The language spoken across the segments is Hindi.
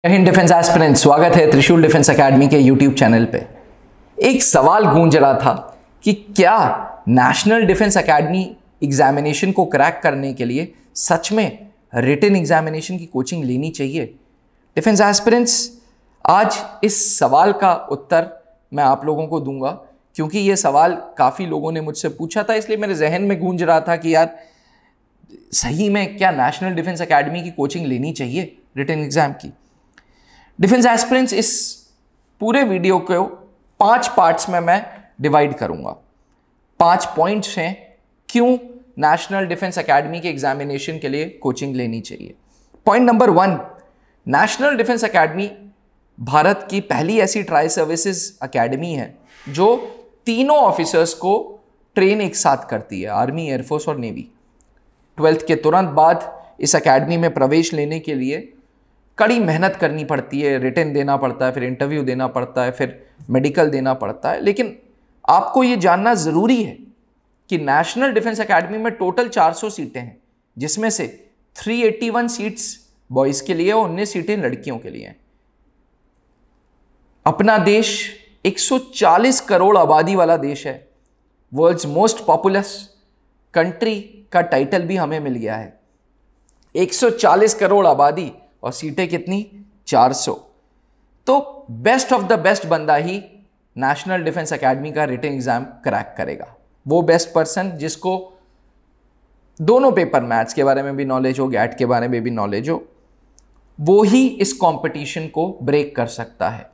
हिंद डिफेंस एस्पिरेंट, स्वागत है त्रिशूल डिफेंस एकेडमी के यूट्यूब चैनल पे। एक सवाल गूंज रहा था कि क्या नेशनल डिफेंस एकेडमी एग्जामिनेशन को क्रैक करने के लिए सच में रिटन एग्जामिनेशन की कोचिंग लेनी चाहिए। डिफेंस एस्पिरेंट्स, आज इस सवाल का उत्तर मैं आप लोगों को दूंगा, क्योंकि ये सवाल काफ़ी लोगों ने मुझसे पूछा था, इसलिए मेरे जहन में गूंज रहा था कि यार सही में क्या नेशनल डिफेंस एकेडमी की कोचिंग लेनी चाहिए रिटन एग्जाम की। डिफेंस एस्पिरेंट्स, इस पूरे वीडियो को 5 पार्ट्स में मैं डिवाइड करूंगा। 5 पॉइंट्स हैं क्यों नेशनल डिफेंस एकेडमी के एग्जामिनेशन के लिए कोचिंग लेनी चाहिए। Point number 1, national defence academy Bharat की पहली ऐसी ट्राई सर्विसेज एकेडमी है जो तीनों ऑफिसर्स को ट्रेन एक साथ करती है, आर्मी, एयरफोर्स और नेवी। 12th के तुरंत बाद इस एकेडमी में प्रवेश लेने के लिए कड़ी मेहनत करनी पड़ती है, रिटन देना पड़ता है, फिर इंटरव्यू देना पड़ता है, फिर मेडिकल देना पड़ता है। लेकिन आपको ये जानना ज़रूरी है कि नेशनल डिफेंस एकेडमी में टोटल 400 सीटें हैं, जिसमें से 381 सीट्स बॉयज़ के लिए और 19 सीटें लड़कियों के लिए हैं। अपना देश 140 करोड़ आबादी वाला देश है, वर्ल्ड्स मोस्ट पॉपुलस कंट्री का टाइटल भी हमें मिल गया है। 140 करोड़ आबादी और सीटें कितनी? 400। तो बेस्ट ऑफ द बेस्ट बंदा ही नेशनल डिफेंस एकेडमी का रिटन एग्जाम क्रैक करेगा। वो बेस्ट पर्सन जिसको दोनों पेपर, मैथ्स के बारे में भी नॉलेज हो, गैट के बारे में भी नॉलेज हो, वो ही इस कंपटीशन को ब्रेक कर सकता है।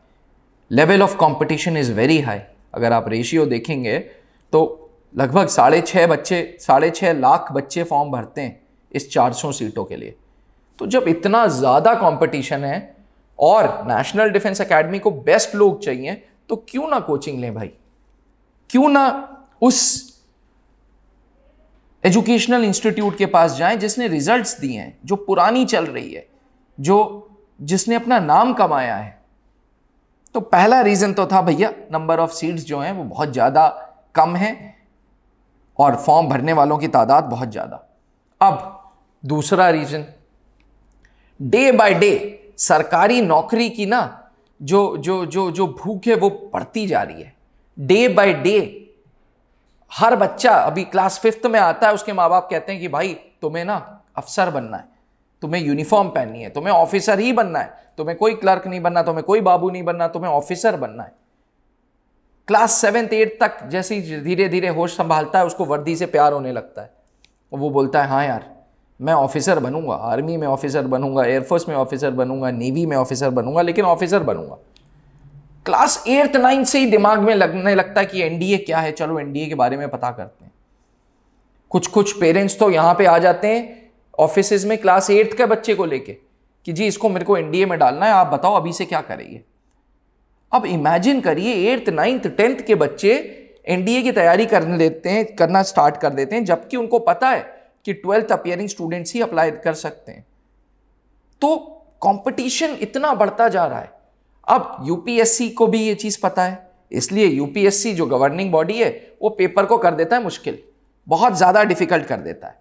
Level of competition is very high. अगर आप रेशियो देखेंगे तो लगभग 6.5 लाख बच्चे फॉर्म भरते हैं इस 400 सीटों के लिए। तो जब इतना ज़्यादा कंपटीशन है और नेशनल डिफेंस एकेडमी को बेस्ट लोग चाहिए, तो क्यों ना कोचिंग लें भाई, क्यों ना उस एजुकेशनल इंस्टीट्यूट के पास जाएं जिसने रिजल्ट्स दिए हैं, जो पुरानी चल रही है, जिसने अपना नाम कमाया है। तो पहला रीज़न तो था भैया, नंबर ऑफ सीट्स जो हैं वो बहुत ज़्यादा कम है और फॉर्म भरने वालों की तादाद बहुत ज़्यादा। अब दूसरा रीज़न, डे बाय डे सरकारी नौकरी की ना जो भूख है वो बढ़ती जा रही है। डे बाय डे हर बच्चा अभी क्लास 5th में आता है, उसके माँ बाप कहते हैं कि भाई तुम्हें ना अफसर बनना है, तुम्हें यूनिफॉर्म पहननी है, तुम्हें ऑफिसर ही बनना है, तुम्हें कोई क्लर्क नहीं बनना, तुम्हें कोई बाबू नहीं बनना, तुम्हें ऑफिसर बनना है। क्लास 7th 8th तक जैसे ही धीरे धीरे होश संभालता है, उसको वर्दी से प्यार होने लगता है और वो बोलता है हाँ यार मैं ऑफिसर बनूंगा, आर्मी में ऑफिसर बनूंगा, एयरफोर्स में ऑफिसर बनूंगा, नेवी में ऑफिसर बनूंगा, लेकिन ऑफिसर बनूंगा। क्लास 8th 9th से ही दिमाग में लगने लगता है कि एनडीए क्या है, चलो एनडीए के बारे में पता करते हैं। कुछ पेरेंट्स तो यहां पे आ जाते हैं ऑफिसेज में क्लास 8th के बच्चे को लेके कि जी इसको मेरे को एनडीए में डालना है, आप बताओ अभी से क्या करेंगे। अब इमेजिन करिए 8th 9th 10th के बच्चे एनडीए की तैयारी करना स्टार्ट कर देते हैं, जबकि उनको पता है कि 12th अपीयरिंग स्टूडेंट्स ही अप्लाई कर सकते हैं। तो कंपटीशन इतना बढ़ता जा रहा है। अब यूपीएससी को भी ये चीज पता है, इसलिए यूपीएससी जो गवर्निंग बॉडी है वो पेपर को कर देता है मुश्किल, बहुत ज्यादा डिफिकल्ट कर देता है।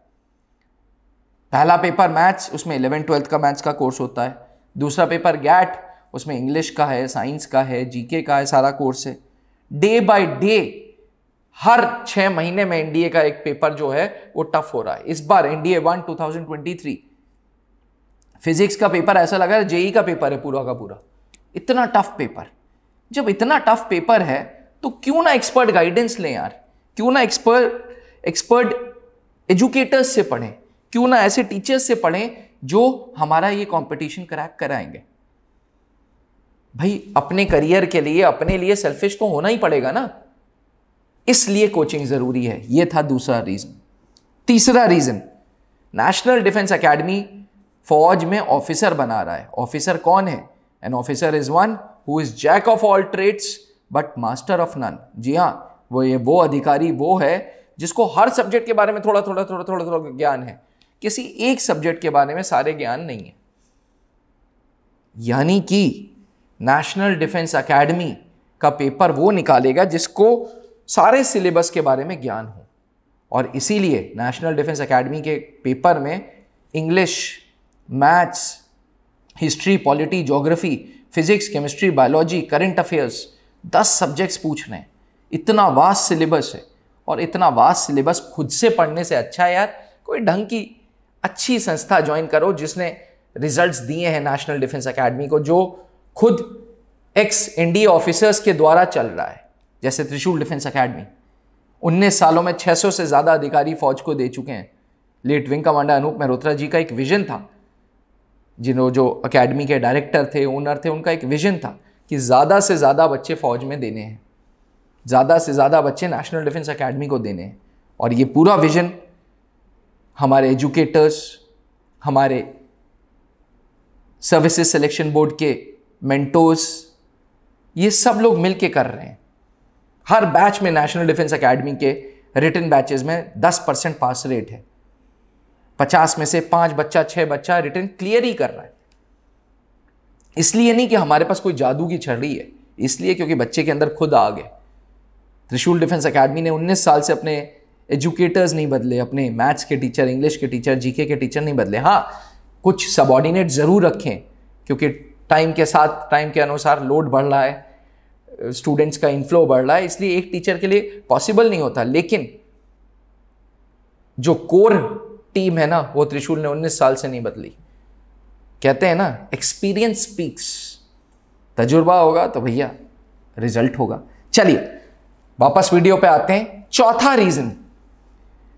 पहला पेपर मैथ्स, उसमें 11th 12th का मैथ्स का कोर्स होता है। दूसरा पेपर गैट, उसमें इंग्लिश का है, साइंस का है, जीके का है, सारा कोर्स है। डे बाय डे हर 6 महीने में एनडीए का एक पेपर जो है वो टफ हो रहा है। इस बार एनडीए 1 2023 फिजिक्स का पेपर ऐसा लगा है जेई का पेपर है पूरा का पूरा, इतना टफ पेपर। जब इतना टफ पेपर है तो क्यों ना एक्सपर्ट गाइडेंस लें यार, क्यों ना एक्सपर्ट एजुकेटर्स से पढ़ें, क्यों ना ऐसे टीचर्स से पढ़ें जो हमारा ये कंपटीशन क्रैक कराएंगे। भाई अपने करियर के लिए, अपने लिए सेल्फिश तो होना ही पड़ेगा ना, इसलिए कोचिंग जरूरी है। यह था दूसरा रीजन। तीसरा रीजन, नेशनल डिफेंस एकेडमी फौज में ऑफिसर बना रहा है। ऑफिसर कौन है? An officer is one who is jack of all trades but master of none. जी हाँ, वो अधिकारी वो है जिसको हर सब्जेक्ट के बारे में थोड़ा थोड़ा ज्ञान है, किसी एक सब्जेक्ट के बारे में सारे ज्ञान नहीं है। यानी कि नेशनल डिफेंस एकेडमी का पेपर वो निकालेगा जिसको सारे सिलेबस के बारे में ज्ञान हो, और इसीलिए नेशनल डिफेंस एकेडमी के पेपर में English, maths, history, polity, geography, physics, chemistry, biology, current affairs, 10 subjects पूछ रहे हैं। इतना वास्ट सिलेबस है, और इतना वास्ट सिलेबस खुद से पढ़ने से अच्छा है यार कोई ढंग की अच्छी संस्था ज्वाइन करो जिसने रिजल्ट्स दिए हैं नेशनल डिफेंस एकेडमी को, जो खुद एक्स एनडीए ऑफिसर्स के द्वारा चल रहा है। जैसे त्रिशूल डिफेंस एकेडमी 19 सालों में 600 से ज़्यादा अधिकारी फौज को दे चुके हैं। Late wing commander Anoop Mehrotra ji का एक विजन था, जो एकेडमी के डायरेक्टर थे, ओनर थे, उनका एक विजन था कि ज़्यादा से ज़्यादा बच्चे फौज में देने हैं, ज़्यादा से ज़्यादा बच्चे नेशनल डिफेंस एकेडमी को देने हैं। और ये पूरा विजन हमारे एजुकेटर्स, हमारे सर्विसेज सिलेक्शन बोर्ड के मेंटोर्स, ये सब लोग मिलके कर रहे हैं। हर बैच में नेशनल डिफेंस एकेडमी के रिटन बैचेस में 10% पास रेट है। 50 में से 5 बच्चा 6 बच्चा रिटन क्लियर ही कर रहा है। इसलिए नहीं कि हमारे पास कोई जादू की छड़ी है, इसलिए क्योंकि बच्चे के अंदर खुद आ गए। त्रिशूल डिफेंस एकेडमी ने 19 साल से अपने एजुकेटर्स नहीं बदले, अपने मैथ्स के टीचर, इंग्लिश के टीचर, जीके के टीचर नहीं बदले। हाँ, कुछ सबऑर्डिनेट ज़रूर रखें क्योंकि टाइम के साथ, टाइम के अनुसार लोड बढ़ रहा है, स्टूडेंट्स का इनफ्लो बढ़ रहा है, इसलिए एक टीचर के लिए पॉसिबल नहीं होता। लेकिन जो कोर टीम है ना, वो त्रिशूल ने 19 साल से नहीं बदली। कहते हैं ना, एक्सपीरियंस स्पीक्स। तजुर्बा होगा तो भैया रिजल्ट होगा। चलिए वापस वीडियो पे आते हैं। चौथा रीजन,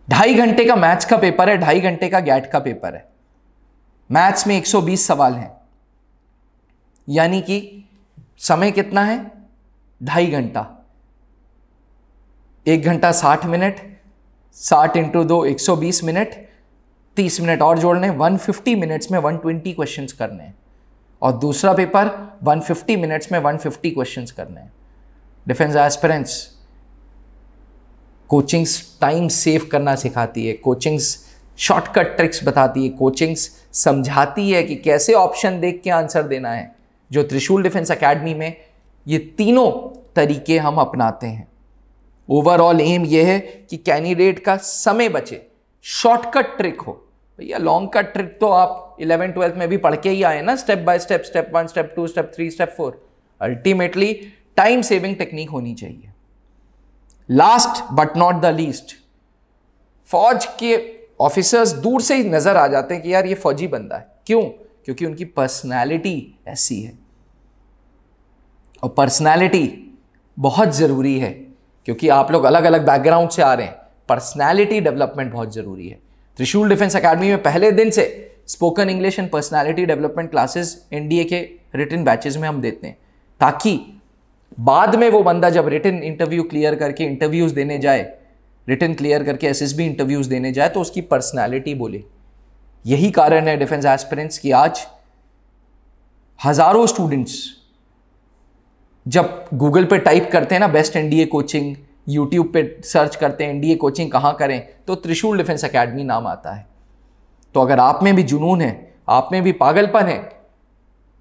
2.5 घंटे का मैथ्स का पेपर है, 2.5 घंटे का गैट का पेपर है। मैथ्स में 120 सवाल हैं, यानी कि समय कितना है? 2.5 घंटा। 1 घंटा 60 मिनट, 60 × 2 120 मिनट, 30 मिनट और जोड़ने, 150 मिनट्स में 120 क्वेश्चंस करने हैं। और दूसरा पेपर 150 मिनट्स में 150 क्वेश्चंस करने हैं। Defence aspirants, coachings time save करना सिखाती है, कोचिंग्स शॉर्टकट ट्रिक्स बताती है, कोचिंग्स समझाती है कि कैसे ऑप्शन देख के आंसर देना है। जो त्रिशूल डिफेंस एकेडमी में ये तीनों तरीके हम अपनाते हैं। ओवरऑल एम ये है कि कैंडिडेट का समय बचे, शॉर्टकट ट्रिक हो। भैया लॉन्ग कट ट्रिक तो आप 11th-12th में भी पढ़ के ही आए ना, step by step, step 1, step 2, step 3, step 4। Ultimately time saving technique होनी चाहिए। Last but not the least, फौज के ऑफिसर्स दूर से ही नजर आ जाते हैं कि यार ये फौजी बंदा है। क्यों? क्योंकि उनकी पर्सनैलिटी ऐसी है। और पर्सनैलिटी बहुत जरूरी है, क्योंकि आप लोग अलग अलग बैकग्राउंड से आ रहे हैं। पर्सनैलिटी डेवलपमेंट बहुत जरूरी है। त्रिशूल डिफेंस एकेडमी में पहले दिन से spoken English and personality development classes NDA के रिटन बैचेस में हम देते हैं, ताकि बाद में वो बंदा जब रिटन इंटरव्यू क्लियर करके इंटरव्यूज देने जाए, रिटन क्लियर करके एसएसबी इंटरव्यूज देने जाए, तो उसकी पर्सनैलिटी बोले। यही कारण है डिफेंस एस्पिरेंट्स की आज हजारों स्टूडेंट्स जब गूगल पे टाइप करते हैं ना बेस्ट एनडीए कोचिंग, यूट्यूब पे सर्च करते हैं एनडीए कोचिंग कहाँ करें, तो त्रिशूल डिफेंस एकेडमी नाम आता है। तो अगर आप में भी जुनून है, आप में भी पागलपन है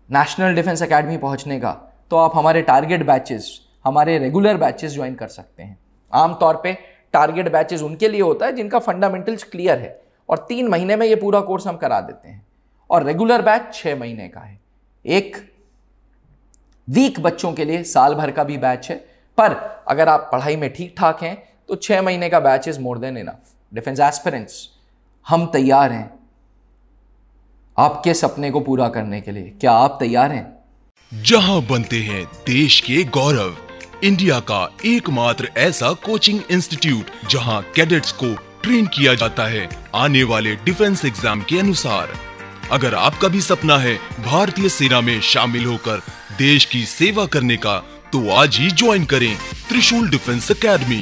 नेशनल डिफेंस एकेडमी पहुंचने का, तो आप हमारे टारगेट बैचेस, हमारे रेगुलर बैचेस ज्वाइन कर सकते हैं। आमतौर पे टारगेट बैचेस उनके लिए होता है जिनका फंडामेंटल्स क्लियर है, और 3 महीने में ये पूरा कोर्स हम करा देते हैं। और रेगुलर बैच 6 महीने का है। एक वीक बच्चों के लिए साल भर का भी बैच है, पर अगर आप पढ़ाई में ठीक ठाक हैं तो 6 महीने का batch is more than enough. Defence aspirants, हम तैयार हैं आपके सपने को पूरा करने के लिए। क्या आप तैयार हैं? जहां बनते हैं देश के गौरव, इंडिया का एकमात्र ऐसा कोचिंग इंस्टीट्यूट जहां कैडेट्स को ट्रेन किया जाता है आने वाले डिफेंस एग्जाम के अनुसार। अगर आपका भी सपना है भारतीय सेना में शामिल होकर देश की सेवा करने का, तो आज ही ज्वाइन करें त्रिशूल डिफेंस एकेडमी।